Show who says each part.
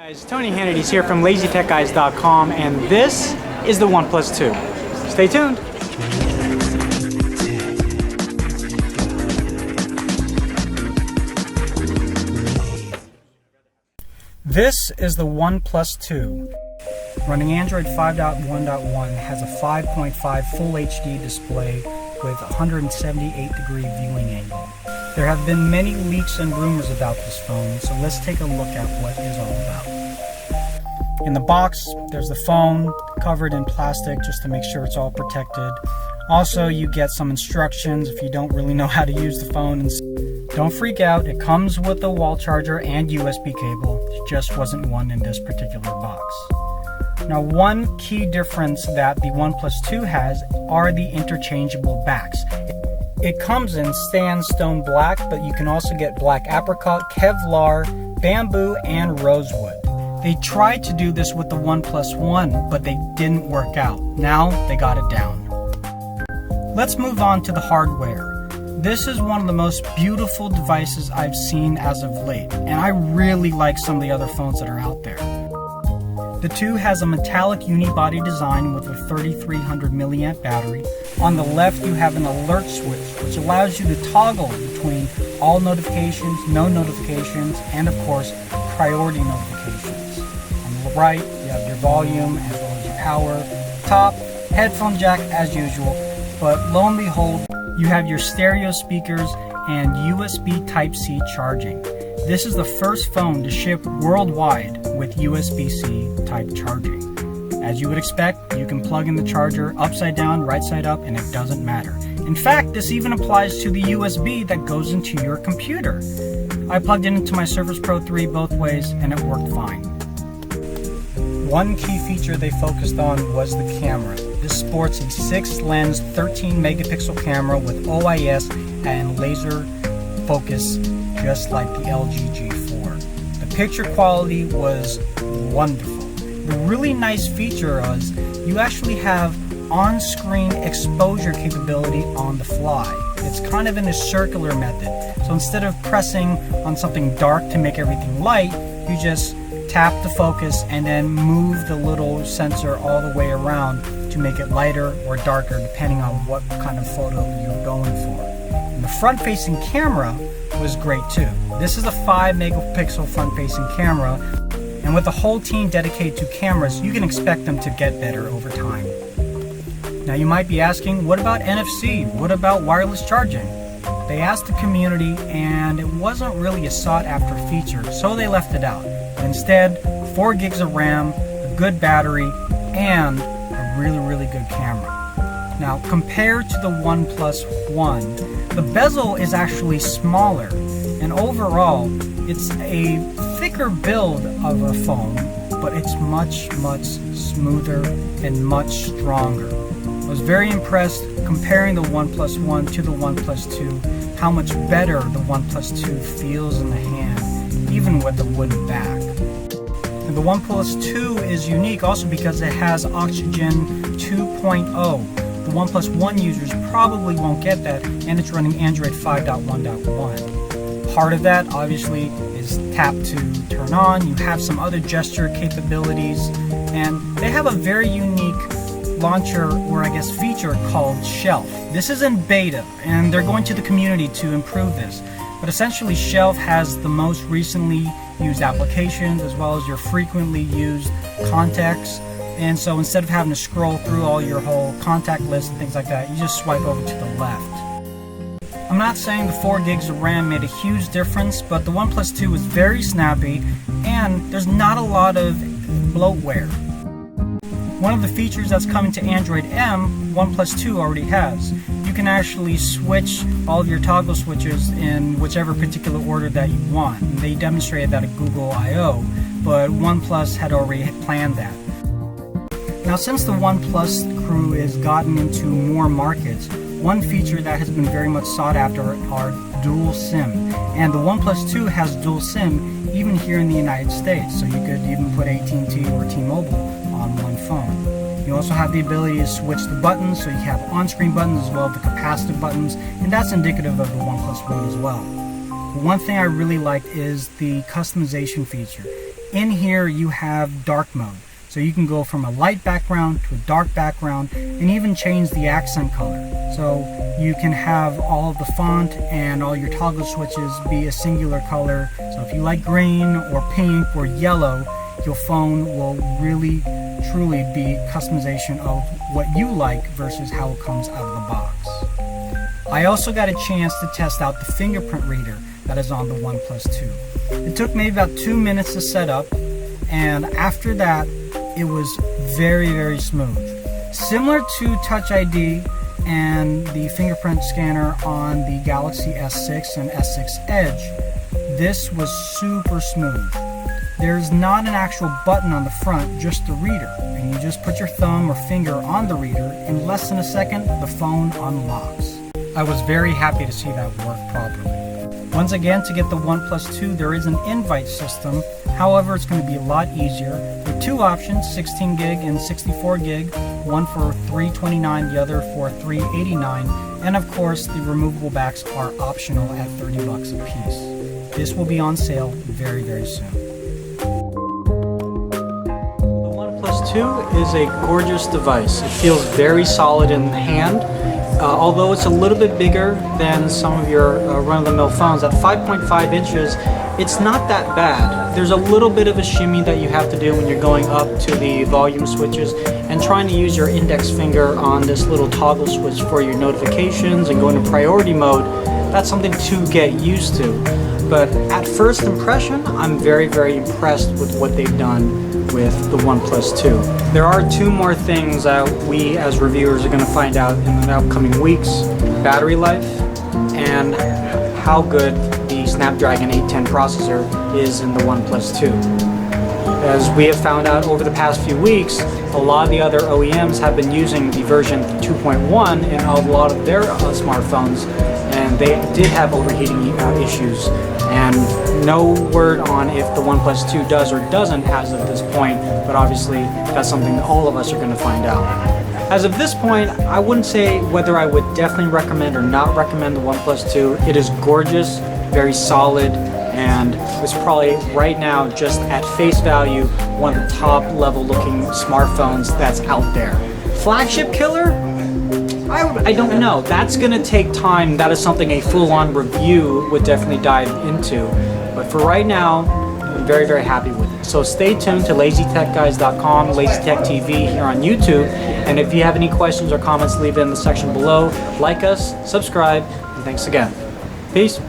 Speaker 1: Guys, Tony Hannity's here from LazyTechGuys.com, and this is the OnePlus 2. Stay tuned. This is the OnePlus 2. Running Android 5.1.1, has a 5.5 Full HD display with 178-degree viewing angle. There have been many leaks and rumors about this phone, so let's take a look at what it's all about. In the box, there's the phone covered in plastic just to make sure it's all protected. Also, you get some instructions if you don't really know how to use the phone. And don't freak out, it comes with a wall charger and USB cable. There just wasn't one in this particular box. Now, one key difference that the OnePlus 2 has are the interchangeable backs. It comes in sandstone black, but you can also get black apricot, Kevlar, bamboo, and rosewood. They tried to do this with the OnePlus One, but they didn't work out. Now they got it down. Let's move on to the hardware. This is one of the most beautiful devices I've seen as of late, and I really like some of the other phones that are out there. The 2 has a metallic unibody design with a 3300 milliamp battery. On the left you have an alert switch, which allows you to toggle between all notifications, no notifications, and of course priority notifications. On the right you have your volume as well as your power. Top, headphone jack as usual, but lo and behold, you have your stereo speakers and USB Type-C charging. This is the first phone to ship worldwide with USB-C type charging. As you would expect, you can plug in the charger upside down, right side up, and it doesn't matter. In fact, this even applies to the USB that goes into your computer. I plugged it into my Surface Pro 3 both ways, and it worked fine. One key feature they focused on was the camera. This sports a 6-lens 13 megapixel camera with OIS and laser focus, just like the LG G4. The picture quality was wonderful. The really nice feature is you actually have on-screen exposure capability on the fly. It's kind of in a circular method. So instead of pressing on something dark to make everything light, you just tap the focus and then move the little sensor all the way around to make it lighter or darker depending on what kind of photo you're going for. And the front-facing camera was great too. This is a 5 megapixel front-facing camera, and with a whole team dedicated to cameras, you can expect them to get better over time. Now you might be asking, what about NFC? What about wireless charging? They asked the community and it wasn't really a sought-after feature, so they left it out. Instead, 4 gigs of RAM, a good battery, and a really good camera. Now, compared to the OnePlus One, the bezel is actually smaller, and overall, it's a thicker build of a phone, but it's much smoother and much stronger. I was very impressed comparing the OnePlus One to the OnePlus 2, how much better the OnePlus 2 feels in the hand, even with the wooden back. And the OnePlus 2 is unique also because it has Oxygen 2.0. The OnePlus One users probably won't get that, and it's running Android 5.1.1. Part of that, obviously, is tap to turn on. You have some other gesture capabilities, and they have a very unique launcher, or I guess feature, called Shelf. This is in beta, and they're going to the community to improve this. But essentially, Shelf has the most recently used applications as well as your frequently used contacts. And so instead of having to scroll through all your whole contact list and things like that, you just swipe over to the left. I'm not saying the 4 gigs of RAM made a huge difference, but the OnePlus 2 is very snappy and there's not a lot of bloatware. One of the features that's coming to Android M, OnePlus 2 already has. You can actually switch all of your toggle switches in whichever particular order that you want. And they demonstrated that at Google I/O, but OnePlus had already planned that. Now, since the OnePlus crew has gotten into more markets, one feature that has been very much sought after are dual SIM. And the OnePlus 2 has dual SIM even here in the United States, so you could even put AT&T or T-Mobile on one phone. You also have the ability to switch the buttons, so you have on-screen buttons as well as the capacitive buttons, and that's indicative of the OnePlus One as well. One thing I really liked is the customization feature. in here you have dark mode. So you can go from a light background to a dark background and even change the accent color. So you can have all of the font and all your toggle switches be a singular color. So if you like green or pink or yellow, your phone will really truly be customization of what you like versus how it comes out of the box. I also got a chance to test out the Fingerprint Reader that is on the OnePlus 2. It took maybe about 2 minutes to set up, and after that it was very, very smooth. Similar to Touch ID and the fingerprint scanner on the Galaxy S6 and S6 Edge, this was super smooth. There's not an actual button on the front, just the reader, and you just put your thumb or finger on the reader. In less than a second, the phone unlocks. I was very happy to see that work properly. Once again, to get the OnePlus 2, there is an invite system. However, it's going to be a lot easier. There are two options, 16 gig and 64 gig, one for $329, the other for $389, and of course, the removable backs are optional at $30 a piece. This will be on sale very, very soon. The OnePlus 2 is a gorgeous device. It feels very solid in the hand. Although it's a little bit bigger than some of your run-of-the-mill phones, at 5.5 inches, it's not that bad. There's a little bit of a shimmy that you have to do when you're going up to the volume switches and trying to use your index finger on this little toggle switch for your notifications and go into priority mode. That's something to get used to. But at first impression, I'm very, very impressed with what they've done with the OnePlus 2. There are two more things that we as reviewers are going to find out in the upcoming weeks: battery life and how good the Snapdragon 810 processor is in the OnePlus 2. As we have found out over the past few weeks, a lot of the other OEMs have been using the version 2.1 in a lot of their smartphones, and they did have overheating issues. And no word on if the OnePlus 2 does or doesn't as of this point, but obviously that's something that all of us are going to find out. As of this point, I wouldn't say whether I would definitely recommend or not recommend the OnePlus 2. It is gorgeous, very solid, and it's probably right now, just at face value, one of the top level looking smartphones that's out there. Flagship killer? I don't know. That's going to take time. That is something a full-on review would definitely dive into. But for right now, I'm very, very happy with it. So stay tuned to LazyTechGuys.com, LazyTech TV here on YouTube. And if you have any questions or comments, leave it in the section below. Like us, subscribe, and thanks again. Peace.